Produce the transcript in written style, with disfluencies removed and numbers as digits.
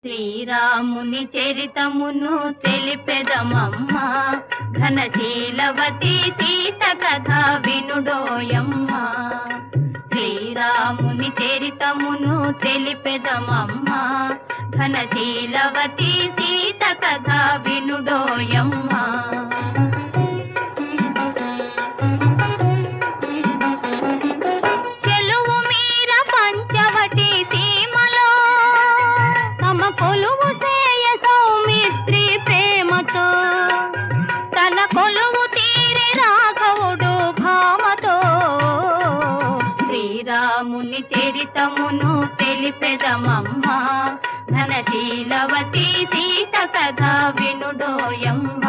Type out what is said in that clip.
శ్రీరాముని చరితమును తెలిపెదమమ్మా, ఘనశీలవతి సీత కథ వినుడోయమ్మా. శ్రీరాముని చరితమును తెలిపెదమమ్మా, ఘనశీలవతి సీత కథ వినుడోయమ్మా. కొలువు చేయ సౌమిత్రి ప్రేమతో, తన కొలువు తీరి రాఘవుడు భామతో. శ్రీరాముని చరితమును తెలిపెదమమ్మా, ఘనశీలవతి సీత కథ వినుడోయమ్మా.